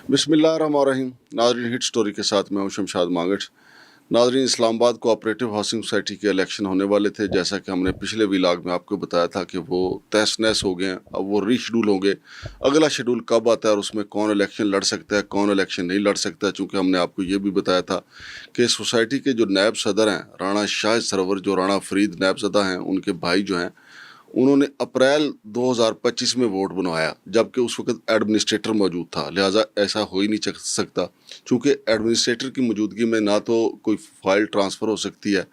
बिस्मिल्लाहिर्रहमानिर्रहीम। नाज़रीन, hit story के साथ मैं हूं शमशाद मांगट। नाज़रीन, इस्लामाबाद कोऑपरेटिव हाउसिंग सोसाइटी के इलेक्शन होने वाले थे, जैसा कि हमने पिछले व्लॉग में आपको बताया था कि वो तहस नहस हो गए हैं। अब वो रीशेड्यूल होंगे। अगला शेड्यूल कब आता है और उसमें कौन इलेक्शन लड़ सकता है, कौन इलेक्शन नहीं लड़ सकता है, चूँकि हमने आपको ये भी बताया था कि सोसाइटी के जो नायब सदर हैं राणा शाहिद सरवर, जो राणा फरीद नायब सदर हैं, उनके भाई जो हैं, उन्होंने अप्रैल 2025 में वोट बनवाया, जबकि उस वक्त एडमिनिस्ट्रेटर मौजूद था। लिहाजा ऐसा हो ही नहीं सकता, क्योंकि एडमिनिस्ट्रेटर की मौजूदगी में ना तो कोई फाइल ट्रांसफ़र हो सकती है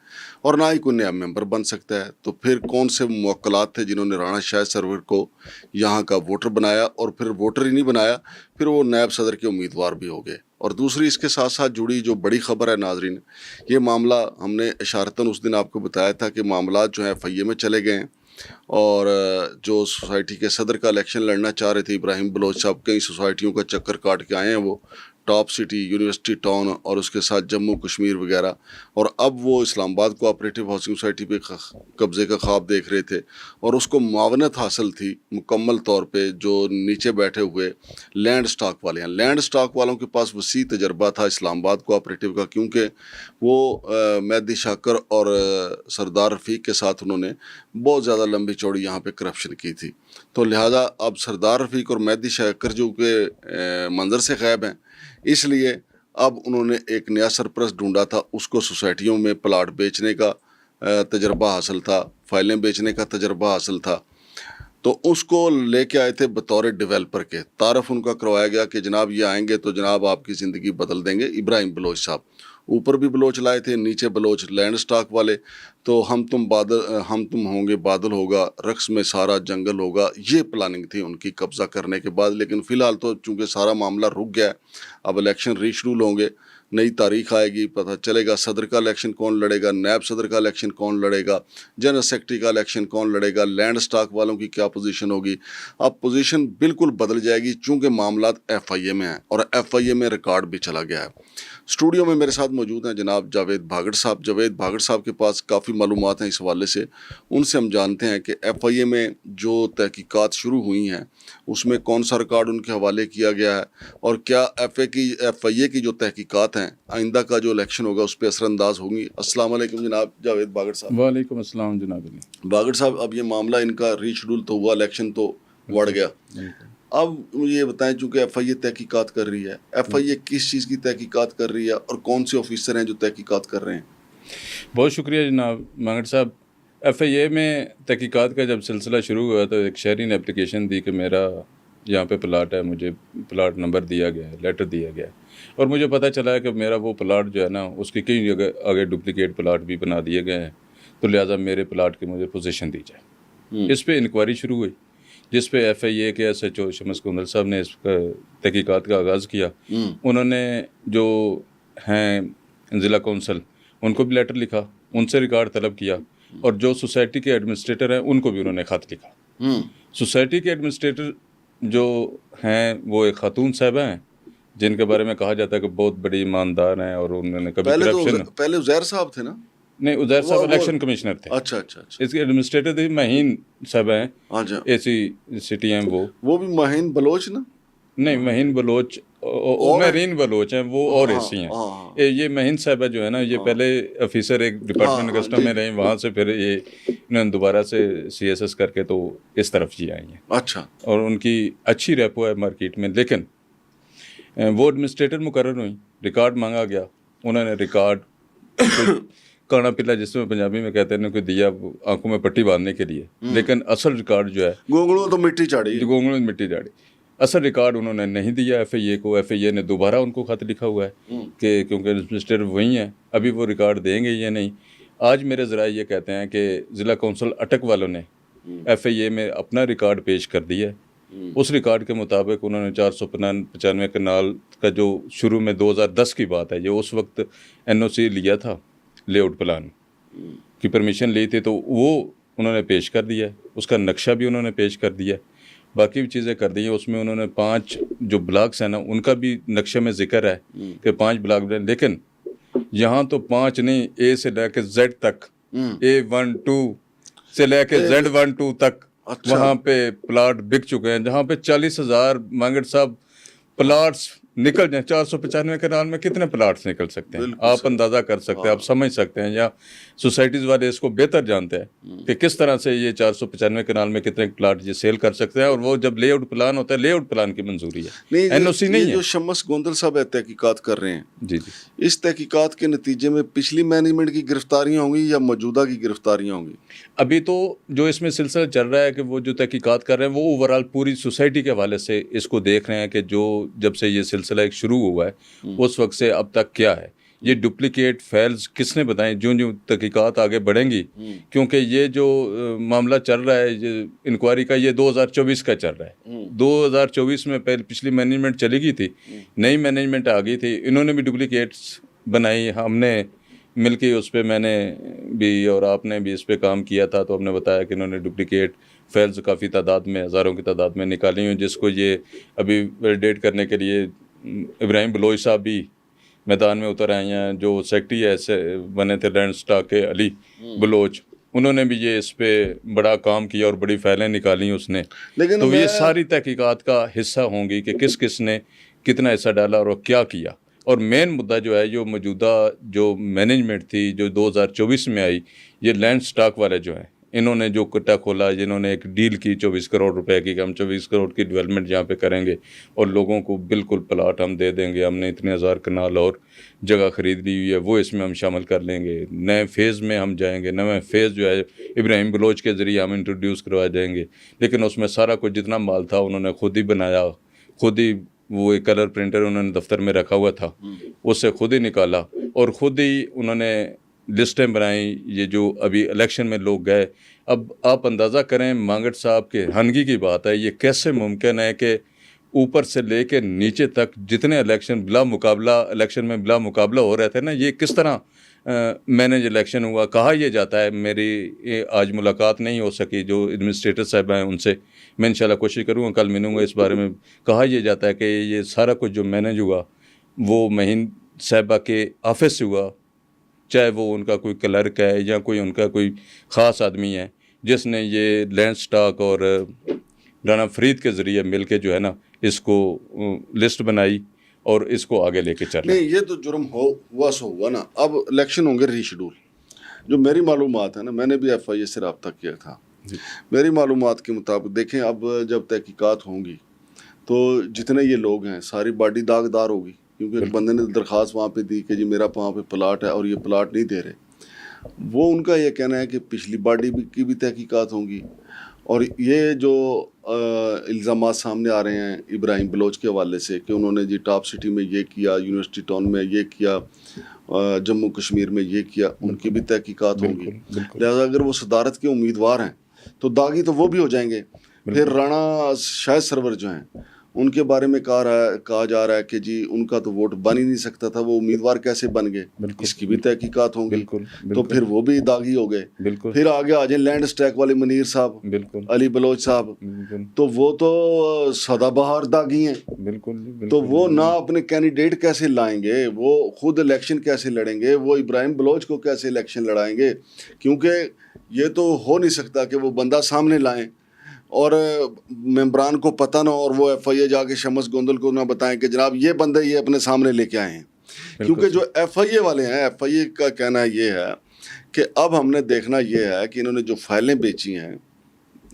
और ना ही कोई नया मेंबर बन सकता है। तो फिर कौन से मुवक्किलात थे जिन्होंने राणा शाहिद सरवर को यहाँ का वोटर बनाया, और फिर वोटर ही नहीं बनाया, फिर वो नायब सदर के उम्मीदवार भी हो गए। और दूसरी इसके साथ साथ जुड़ी जो बड़ी ख़बर है नाजरीन, ये मामला हमने इशारतन उस दिन आपको बताया था कि मामला जो है FIA में चले गए हैं, और जो सोसाइटी के सदर का इलेक्शन लड़ना चाह रहे थे इब्राहिम बलोच साहब, कई सोसाइटियों का चक्कर काट के आए हैं, वो टॉप सिटी, यूनिवर्सिटी टाउन और उसके साथ जम्मू कश्मीर वगैरह, और अब वो इस्लामाबाद कोऑपरेटिव हाउसिंग सोसाइटी पे कब्ज़े का ख्वाब देख रहे थे, और उसको मुआवनत हासिल थी मुकम्मल तौर पे जो नीचे बैठे हुए लैंड स्टॉक वाले हैं। लैंड स्टॉक वालों के पास वसी तजर्बा था इस्लामाबाद कोऑपरेटिव का, क्योंकि वो मेहदी शाकर और सरदार रफ़ीक के साथ उन्होंने बहुत ज़्यादा लंबी चौड़ी यहाँ पे करप्शन की थी। तो लिहाजा अब सरदार रफ़ीक और मेहदी शाकर जो के मंजर से गायब हैं, इसलिए अब उन्होंने एक नया सरपरस्त ढूंढा था। उसको सोसाइटियों में प्लाट बेचने का तजर्बा हासिल था, फाइलें बेचने का तजर्बा हासिल था, तो उसको लेके आए थे बतौर डेवलपर के। तारफ़ उनका करवाया गया कि जनाब ये आएंगे तो जनाब आपकी ज़िंदगी बदल देंगे। इब्राहिम बलोच साहब, ऊपर भी बलोच लाए थे, नीचे बलोच लैंड स्टॉक वाले। तो हम तुम होंगे बादल होगा, रक्स में सारा जंगल होगा, ये प्लानिंग थी उनकी कब्ज़ा करने के बाद। लेकिन फ़िलहाल तो चूँकि सारा मामला रुक गया है, अब इलेक्शन रीशेड्यूल होंगे, नई तारीख आएगी, पता चलेगा सदर का इलेक्शन कौन लड़ेगा, नायब सदर का इलेक्शन कौन लड़ेगा, जनरल सेक्रेटरी का इलेक्शन कौन लड़ेगा, लैंड स्टॉक वालों की क्या पोजीशन होगी। अब पोजीशन बिल्कुल बदल जाएगी, चूँकि मामलात FIA में हैं और FIA में रिकॉर्ड भी चला गया है। स्टूडियो में मेरे साथ मौजूद हैं जनाब जावेद भागड़ साहब। जावेद भागड़ साहब के पास काफ़ी मालूमात हैं इस हवाले से, उनसे हम जानते हैं कि FIA में जो तहकीकात शुरू हुई हैं उसमें कौन सा रिकॉर्ड उनके हवाले किया गया है, और क्या FIA की जो तहकीकात हैं आइंदा का जो इलेक्शन होगा उस पर असरअंदाज होंगी। अस्सलाम वालेकुम जनाब जावेद भागड़ साहब। वालेकुम अस्सलाम जनाब भागड़ साहब, अब ये मामला इनका रीशेड्यूल तो हुआ, इलेक्शन तो बढ़ गया। अब मुझे ये बताएं, चूँकि FIA तहकीकात कर रही है, FIA किस चीज़ की तहकीकात कर रही है और कौन से ऑफिसर हैं जो तहकीकात कर रहे हैं? बहुत शुक्रिया जनाब मांगट साहब। FIA में तहकीकात का जब सिलसिला शुरू हुआ तो एक शहरी ने एप्लीकेशन दी कि मेरा यहाँ पे प्लाट है, मुझे प्लाट नंबर दिया गया है, लेटर दिया गया है, और मुझे पता चला है कि मेरा वो प्लाट जो है ना उसकी कई जगह आगे डुप्लीकेट प्लाट भी बना दिए गए हैं, तो लिहाजा मेरे प्लाट की मुझे पोजीशन दी जाए। इस पर इंक्वायरी शुरू हुई, जिस पे FIA के SHO शमस कुंदल साहब ने इस तहकीकात का आगाज़ किया। उन्होंने जो हैं ज़िला कौंसल उनको भी लेटर लिखा, उनसे रिकॉर्ड तलब किया, और जो सोसाइटी के एडमिनिस्ट्रेटर हैं उनको भी उन्होंने ख़त लिखा। सोसाइटी के एडमिनिस्ट्रेटर जो हैं वो एक खातून साहिबा हैं जिनके बारे में कहा जाता है कि बहुत बड़ी ईमानदार हैं, और उन्होंने कभी करप्शन पहले उज़ैर साहब थे ना? नहीं, उज़ैर साहब इलेक्शन कमिश्नर थे। अच्छा अच्छा अच्छा। इसके एडमिनिस्ट्रेटर थे महीन साहब हैं, अच्छा, AC सिटी हैं वो भी महीन बलोच ना? नहीं, महीन बलोच महरीन बलोच हैं वो, और AC हैं। ये महीन साहबा जो है ना, ये पहले ऑफिसर एक डिपार्टमेंट कस्टम में रहे, वहाँ से फिर ये इन्होंने दोबारा से CSS करके तो इस तरफ जी आई हैं। अच्छा। और उनकी अच्छी रेपो है मार्केट में। लेकिन वो एडमिनिस्ट्रेटर मुकर्रर हुई, रिकॉर्ड मांगा गया, उन्होंने रिकॉर्ड काना पिला जिसमें पंजाबी में कहते हैं, कोई दिया आंखों में पट्टी बांधने के लिए, लेकिन असल रिकॉर्ड जो है गोंगलों तो मिट्टी चाड़ी, गोंगलों में मिट्टी चाड़ी, असल रिकॉर्ड उन्होंने नहीं दिया FIA को। FIA ने दोबारा उनको खत लिखा हुआ है कि क्योंकि एडमिनिस्ट्रेटर वही हैं, अभी वो रिकॉर्ड देंगे या नहीं। आज मेरे ज़रा ये कहते हैं कि ज़िला कौंसल अटक वालों ने FIA में अपना रिकॉर्ड पेश कर दिया है। उस रिकॉर्ड के मुताबिक उन्होंने 495 कनाल का जो शुरू में 2010 की बात है, ये उस वक्त NOC लिया था, लेआउट प्लान की परमिशन ली थी, तो वो उन्होंने पेश कर दिया है, उसका नक्शा भी उन्होंने पेश कर दिया है, बाकी भी चीज़ें कर दी हैं। उसमें उन्होंने 5 जो ब्लॉक्स हैं ना उनका भी नक्शे में जिक्र है कि 5 ब्लॉक, लेकिन यहाँ तो 5 नहीं, A से लेके Z तक, A12 से लेके Z12 तक, अच्छा। वहाँ पे प्लाट बिक चुके हैं, जहाँ पे 40,000 मांगट साहब प्लाट्स निकल जाए 495 कनाल में कितने प्लाट्स निकल सकते हैं, आप अंदाज़ा कर सकते हैं, आप समझ सकते हैं, या सोसाइटीज़ वाले इसको बेहतर जानते हैं कि किस तरह से ये 495 कनाल में कितने प्लाट ये सेल कर सकते हैं। और वो जब लेआउट प्लान होता है, लेआउट प्लान की मंजूरी है, एनओसी नहीं है। जो शम्स गोंदल साहब तहकीकात कर रहे हैं, जी जी, इस तहकीकात के नतीजे में पिछली मैनेजमेंट की गिरफ्तारियां होंगी या मौजूदा की गिरफ्तारियां होंगी? अभी तो जो इसमें सिलसिला चल रहा है कि वो जो तहकीकात कर रहे हैं वो ओवरऑल पूरी सोसाइटी के हवाले से इसको देख रहे हैं कि जो जब से ये सिलसिला एक शुरू हुआ है उस वक्त से अब तक क्या है, ये डुप्लीकेट फाइल्स किसने बताएं, जो जो तहकीकात आगे बढ़ेंगी, क्योंकि ये जो मामला चल रहा है इंक्वायरी का, ये 2024 का चल रहा है। 2024 में पहले पिछली मैनेजमेंट चली गई थी, नई मैनेजमेंट आ गई थी, इन्होंने भी डुप्लीकेट्स बनाई, हमने मिलके उस पर, मैंने भी और आपने भी इस पर काम किया था, तो हमने बताया कि इन्होंने डुप्लीकेट फाइल्स काफ़ी तादाद में, हज़ारों की तादाद में निकाली हुई, जिसको ये अभी वैलिडेट करने के लिए इब्राहिम बलोच साहब भी मैदान में उतर आए हैं, जो सेक्रेटरी ऐसे बने थे लैंड स्टॉक के, अली बलोच, उन्होंने भी ये इस पे बड़ा काम किया और बड़ी फाइलें निकाली उसने। लेकिन तो ये सारी तहकीकात का हिस्सा होंगी कि किस किस ने कितना हिस्सा डाला और क्या किया। और मेन मुद्दा जो है, जो मौजूदा जो मैनेजमेंट थी जो 2024 में आई, ये लैंड स्टॉक वाले जो हैं, इन्होंने जो कट्टा खोला, जिन्होंने एक डील की 24 करोड़ रुपए की, हम 24 करोड़ की डेवलपमेंट यहाँ पे करेंगे और लोगों को बिल्कुल प्लाट हम दे देंगे, हमने इतने हज़ार कनाल और जगह ख़रीद ली हुई है, वो इसमें हम शामिल कर लेंगे, नए फेज़ में हम जाएंगे, नए फेज़ जो है इब्राहिम बलोच के ज़रिए हम इंट्रोड्यूस करवा जाएंगे। लेकिन उसमें सारा कुछ जितना माल था उन्होंने खुद ही बनाया, खुद ही वो एक कलर प्रिंटर उन्होंने दफ्तर में रखा हुआ था, उससे खुद ही निकाला और ख़ुद ही उन्होंने लिस्टें बनाई। ये जो अभी इलेक्शन में लोग गए, अब आप अंदाज़ा करें मांगट साहब के हनगी की बात है, ये कैसे मुमकिन है कि ऊपर से लेके नीचे तक जितने इलेक्शन इलेक्शन में बिला मुकाबला हो रहे थे ना, ये किस तरह मैनेज इलेक्शन हुआ। कहा यह जाता है, मेरी आज मुलाकात नहीं हो सकी जो एडमिनिस्ट्रेटर साहब हैं उनसे, मैं इंशाल्लाह कोशिश करूँगा कल मिलूँगा इस बारे में। कहा यह जाता है कि ये सारा कुछ जो मैनेज हुआ वो महीन साहबा के ऑफिस से हुआ, चाहे वो उनका कोई क्लर्क है या कोई उनका कोई ख़ास आदमी है जिसने ये लैंड स्टॉक और राना फरीद के ज़रिए मिल के जो है ना इसको लिस्ट बनाई और इसको आगे लेके चल रहे हैं। नहीं, ये तो जुर्म हुआ सो हुआ ना। अब इलेक्शन होंगे रीशेड्यूल, जो मेरी मालूमात है ना, मैंने भी FIA से रब्ता किया था, मेरी मालूमात के मुताबिक देखें, अब जब तहकीकात होंगी तो जितने ये लोग हैं सारी बॉडी दागदार होगी, क्योंकि एक बंदे ने दरख्वास्त वहाँ पे दी कि जी मेरा वहाँ पे प्लाट है और ये प्लाट नहीं दे रहे, वो उनका ये कहना है कि पिछली बॉडी की भी तहकीकात होंगी। और ये जो इल्ज़ामात सामने आ रहे हैं इब्राहिम बलोच के हवाले से कि उन्होंने जी टॉप सिटी में ये किया, यूनिवर्सिटी टाउन में ये किया, जम्मू कश्मीर में ये किया, उनकी भी तहकीकात होंगी। लिहाजा अगर वो सदारत के उम्मीदवार हैं तो दागी तो वो भी हो जाएंगे। फिर राणा शायद सरवर जो हैं उनके बारे में कहा जा रहा है कि जी उनका तो वोट बन ही नहीं सकता था, वो उम्मीदवार कैसे बन गए, इसकी भी तहकीकात होंगी। तो फिर वो भी दागी हो गए। फिर आगे आ जाए लैंड स्टैक वाले मनीर साहब, अली बलोच साहब, तो वो तो सदाबहार दागी हैं। तो वो ना अपने कैंडिडेट कैसे लाएंगे, वो खुद इलेक्शन कैसे लड़ेंगे, वो इब्राहिम बलोच को कैसे इलेक्शन लड़ाएंगे, क्योंकि ये तो हो नहीं सकता कि वो बंदा सामने लाएं और मेंबरान को पता ना और वो FIA जाके शम्स गोंदल को ना बताएं कि जनाब ये बंदे ये अपने सामने लेके आए हैं। क्योंकि जो FIA वाले हैं, FIA का कहना ये है कि अब हमने देखना ये है कि इन्होंने जो फाइलें बेची हैं,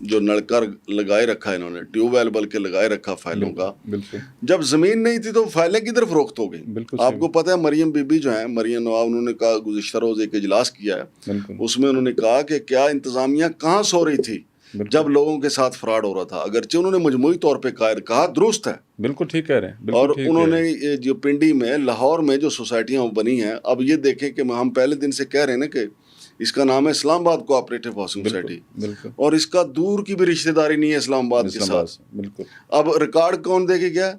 जो नलका लगाए रखा है इन्होंने, ट्यूबवेल बल्कि लगाए रखा फाइलों का, जब ज़मीन नहीं थी तो फाइलें किधर फरोख्त हो गई। आपको पता है मरियम बीबी जो है, मरियम नवाब, उन्होंने कहा गुज़िश्ता रोज़ एक इजलास किया है, उसमें उन्होंने कहा कि क्या इंतज़ामिया कहाँ सो रही थी जब लोगों के साथ फ्रॉड हो रहा था। अगरचे उन्होंने मजमूई तौर पे कहा दुरुस्त है, बिल्कुल ठीक कह रहे हैं। और उन्होंने ये जो पिंडी में, लाहौर में जो सोसाइटियाँ बनी हैं, अब ये देखें कि हम पहले दिन से कह रहे हैं ना कि इसका नाम है इस्लामाबाद कोऑपरेटिव हाउसिंग सोसाइटी, और इसका दूर की भी रिश्तेदारी नहीं है इस्लामाबाद के साथ। अब रिकॉर्ड कौन दे के गया?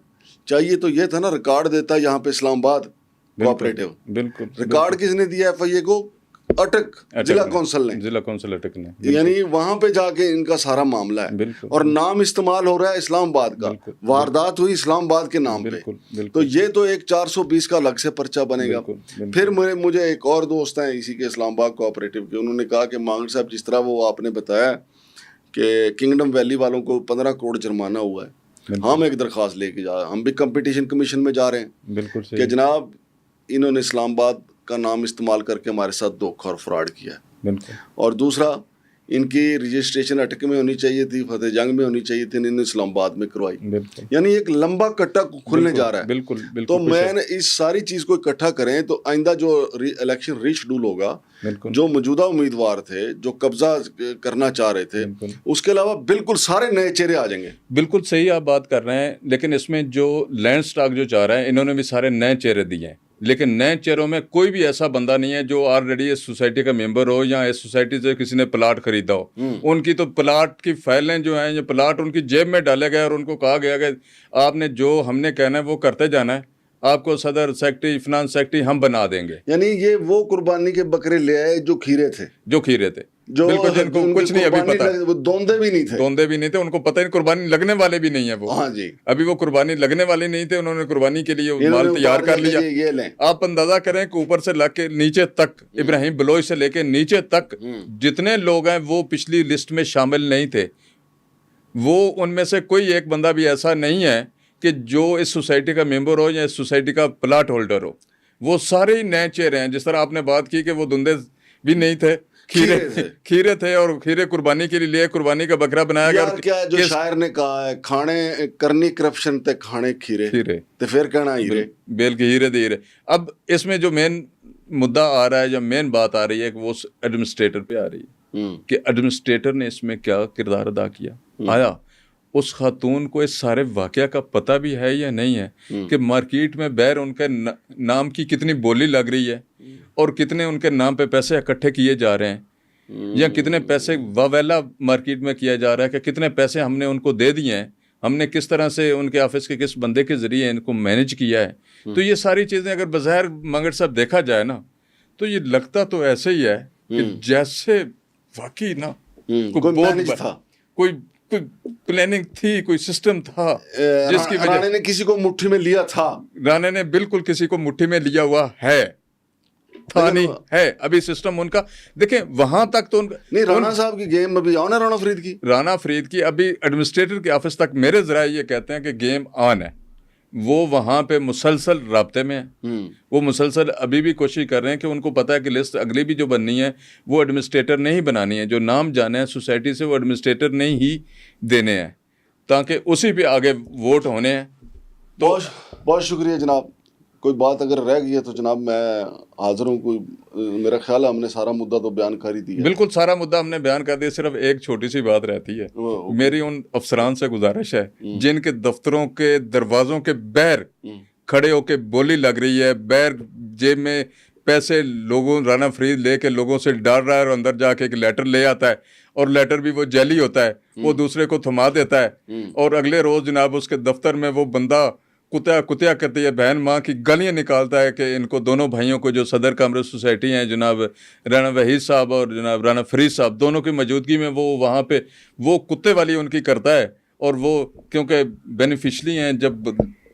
चाहिए तो ये था ना, रिकॉर्ड देता यहाँ पे इस्लामाबाद कोऑपरेटिव, रिकॉर्ड किसने दिया FIA को? अटक जिला कौंसिल अटक ने, यानी वहां पे जाके इनका सारा मामला है। और नाम इस्तेमाल हो रहा है इस्लामाबाद का, वारदात हुई इस्लामाबाद के नाम पे। तो ये तो एक 420 का अलग से पर्चा बनेगा। फिर मुझे एक और दोस्त हैं इसी के इस्लामाबाद कोऑपरेटिव के, उन्होंने कहा कि मांगट साहब जिस तरह वो आपने बताया कि किंगडम वैली वालों को 15 करोड़ जुर्माना हुआ है, ہم ایک درخواست لے کے جا رہے ہیں, ہم بھی کمپٹیشن کمیشن میں جا رہے ہیں بالکل کہ صحیح, جناب انہوں نے اسلام آباد کا نام استعمال کر کے ہمارے ساتھ دھوکہ اور فراڈ کیا ہے. بالکل اور دوسرا, ان کی رجسٹریشن اٹک میں ہونی چاہیے تھی, فتح جنگ میں ہونی چاہیے تھی, انہوں نے اسلام آباد میں کروائی. بالکل یعنی ایک لمبا کٹا کھلنے جا رہا ہے. بالکل تو بالکل میں نے اس ساری چیز کو اکٹھا کریں تو آئندہ جو الیکشن ری شیڈول ہوگا, بالکل جو موجودہ امیدوار تھے جو قبضہ کرنا چاہ رہے تھے, بالکل اس کے علاوہ بالکل سارے نئے چہرے آ جائیں گے. بالکل صحیح آپ بات کر رہے ہیں, لیکن اس میں جو لینڈ سٹاک جو چاہ رہے ہیں انہوں نے بھی سارے نئے چہرے دیے ہیں, لیکن نئے چہروں میں کوئی بھی ایسا بندہ نہیں ہے جو آلریڈی اس سوسائٹی کا ممبر ہو یا اس سوسائٹی سے کسی نے پلاٹ خریدا ہو. ان کی تو پلاٹ کی فائلیں جو ہیں, یہ پلاٹ ان کی جیب میں ڈالے گئے اور ان کو کہا گیا کہ آپ نے جو ہم نے کہنا ہے وہ کرتے جانا ہے, آپ کو صدر سیکرٹری فنانس سیکرٹری ہم بنا دیں گے. یعنی یہ وہ قربانی کے بکرے لے آئے جو کھیرے تھے, جو کھیرے تھے, جو بالکل جن کو کچھ نہیں ابھی پتا, وہ دوندے بھی نہیں تھے, دوندے بھی نہیں تھے, ان کو پتہ نہیں قربانی لگنے والے بھی نہیں ہیں وہ. ہاں جی, ابھی وہ قربانی لگنے والے نہیں تھے, انہوں نے قربانی کے لیے انہوں مال نے تیار کر لیا. یہ لیں. آپ اندازہ کریں کہ اوپر سے لگ کے نیچے تک, ابراہیم بلوچ سے لے کے نیچے تک جتنے لوگ ہیں وہ پچھلی لسٹ میں شامل نہیں تھے. وہ ان میں سے کوئی ایک بندہ بھی ایسا نہیں ہے کہ جو اس سوسائٹی کا ممبر ہو یا اس سوسائٹی کا پلاٹ ہولڈر ہو. وہ سارے ہی نئے چہرے ہیں. جس طرح آپ نے بات کی کہ وہ دندے بھی نہیں تھے, کھیرے تھے, اور کھیرے قربانی کے لیے قربانی کا بکرا بنایا گیا. یار کیا جو شاعر نے کہا ہے, کھانے کرنی کرپشن تے کھانے کھیرے تے پھر کہنا ہیرے, بیل کے ہیرے دے ہیرے. اب اس میں جو مین مدعا آ رہا ہے یا مین بات آ رہی ہے کہ وہ ایڈمنسٹریٹر پہ آ رہی ہے کہ ایڈمنسٹریٹر نے اس میں کیا کردار ادا کیا. آیا اس خاتون کو اس سارے واقعہ کا پتہ بھی ہے یا نہیں ہے کہ مارکیٹ میں بیر ان کے نام کی کتنی بولی لگ رہی ہے, اور کتنے ان کے نام پہ پیسے اکٹھے کیے جا رہے ہیں, یا کتنے پیسے واویلا مارکیٹ میں کیا جا رہا ہے, کہ کتنے پیسے ہم نے ان کو دے دیے ہیں, ہم نے کس طرح سے ان کے آفس کے کس بندے کے ذریعے ان کو مینج کیا ہے. تو یہ ساری چیزیں اگر بظاہر مانگڑ صاحب دیکھا جائے نا, تو یہ لگتا تو ایسے ہی ہے کہ جیسے واقعی نا کوئی پلاننگ تھی, کوئی سسٹم تھا جس کی وجہ رانے نے کسی کو مٹھی میں لیا تھا. رانے نے بالکل کسی کو مٹھی میں لیا ہوا ہے, تھا نہیں ہے. ابھی سسٹم ان کا دیکھیں وہاں تک تو نہیں. رانا صاحب کی گیم ابھی آن ہے, رانا فرید کی ابھی ایڈمنسٹریٹر کے آفس تک میرے ذرائع یہ کہتے ہیں کہ گیم آن ہے. وہ وہاں پہ مسلسل رابطے میں ہیں, وہ مسلسل ابھی بھی کوشش کر رہے ہیں کہ ان کو پتہ ہے کہ لسٹ اگلی بھی جو بننی ہے وہ ایڈمنسٹریٹر نے ہی بنانی ہے. جو نام جانے ہیں سوسائٹی سے وہ ایڈمنسٹریٹر نے ہی دینے ہیں, تاکہ اسی پہ آگے ووٹ ہونے ہیں. بہت شکریہ جناب. کوئی بات اگر رہ گئی ہے تو جناب میں حاضر ہوں. کوئی میرا خیال ہے ہم نے سارا مدعا تو بیان کر ہی دیا. بالکل سارا مدعا ہم نے بیان کر دیا. صرف ایک چھوٹی سی بات رہتی ہے, میری ان افسران سے گزارش ہے جن کے دفتروں کے دروازوں کے باہر کھڑے ہو کے بولی لگ رہی ہے, باہر جیب میں پیسے لوگوں رانا فرید لے کے لوگوں سے ڈال رہا ہے, اور اندر جا کے ایک لیٹر لے آتا ہے, اور لیٹر بھی وہ جعلی ہوتا ہے, وہ دوسرے کو تھما دیتا ہے, اور اگلے روز جناب اس کے دفتر میں وہ بندہ کتیا کرتی ہے, بہن ماں کی گالیاں نکالتا ہے کہ ان کو دونوں بھائیوں کو جو صدر کامرس سوسائٹی ہیں جناب رانا وحید صاحب اور جناب رانا فرید صاحب, دونوں کی موجودگی میں وہ وہاں پہ وہ کتے والی ان کی کرتا ہے. اور وہ کیونکہ بینیفیشلی ہیں, جب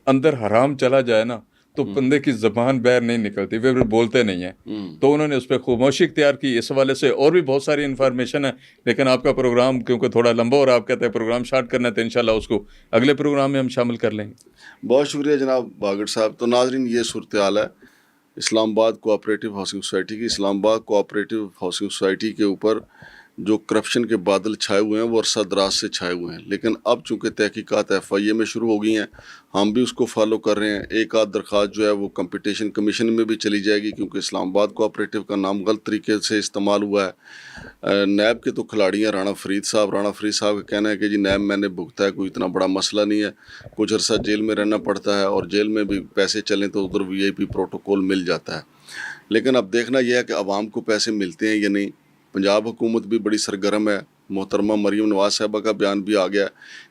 اندر حرام چلا جائے نا تو بندے کی زبان باہر نہیں نکلتی, وہ بولتے نہیں ہیں. تو انہوں نے اس پہ خاموشی اختیار کی. اس حوالے سے اور بھی بہت ساری انفارمیشن ہے, لیکن آپ کا پروگرام کیونکہ تھوڑا لمبا اور آپ کہتے ہیں پروگرام شارٹ کرنا ہے, تو انشاءاللہ اس کو اگلے پروگرام میں ہم شامل کر لیں گے. بہت شکریہ جناب باگڑ صاحب. تو ناظرین یہ صورتحال ہے اسلام آباد کوآپریٹو ہاؤسنگ سوسائٹی کی. اسلام آباد کوآپریٹو ہاؤسنگ سوسائٹی کے اوپر جو کرپشن کے بادل چھائے ہوئے ہیں وہ عرصہ دراز سے چھائے ہوئے ہیں, لیکن اب چونکہ تحقیقات FIA میں شروع ہو گئی ہیں, ہم بھی اس کو فالو کر رہے ہیں. ایک آدھ درخواست جو ہے وہ کمپٹیشن کمیشن میں بھی چلی جائے گی, کیونکہ اسلام آباد کوآپریٹو کا نام غلط طریقے سے استعمال ہوا ہے. نیب کے تو کھلاڑی ہیں رانا فرید صاحب کا کہنا ہے کہ جی نیب میں نے بھگتا ہے, کوئی اتنا بڑا مسئلہ نہیں ہے, کچھ عرصہ جیل میں رہنا پڑتا ہے, اور جیل میں بھی پیسے چلیں تو ادھر VIP پروٹوکول مل جاتا ہے. لیکن اب دیکھنا یہ ہے کہ عوام کو پیسے ملتے ہیں یا نہیں. پنجاب حکومت بھی بڑی سرگرم ہے. محترمہ مریم نواز صاحبہ کا بیان بھی آ گیا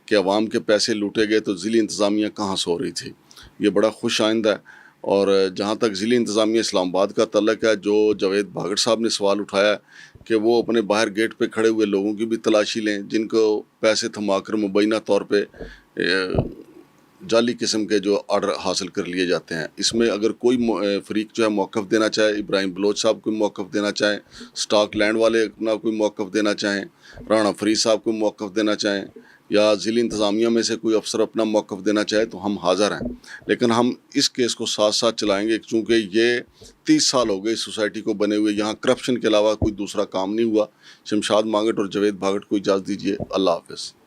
کہ عوام کے پیسے لوٹے گئے تو ضلعی انتظامیہ کہاں سو رہی تھی. یہ بڑا خوش آئندہ ہے. اور جہاں تک ضلعی انتظامیہ اسلام آباد کا تعلق ہے, جو جاوید بھاگڑ صاحب نے سوال اٹھایا ہے کہ وہ اپنے باہر گیٹ پہ کھڑے ہوئے لوگوں کی بھی تلاشی لیں جن کو پیسے تھما کر مبینہ طور پہ جعلی قسم کے جو آرڈر حاصل کر لیے جاتے ہیں. اس میں اگر کوئی فریق جو ہے موقف دینا چاہے, ابراہیم بلوچ صاحب کوئی موقف دینا چاہیں, سٹاک لینڈ والے اپنا کوئی موقف دینا چاہیں, رانا فرید صاحب کوئی موقف دینا چاہیں, یا ضلع انتظامیہ میں سے کوئی افسر اپنا موقف دینا چاہے تو ہم حاضر ہیں، لیکن ہم اس کیس کو ساتھ ساتھ چلائیں گے، چونکہ یہ 30 سال ہو گئے اس سوسائٹی کو بنے ہوئے، یہاں کرپشن کے علاوہ کوئی دوسرا کام نہیں ہوا۔ شمشاد مانگٹ اور جاوید بھاگٹ کو اجازت دیجیے، اللہ حافظ۔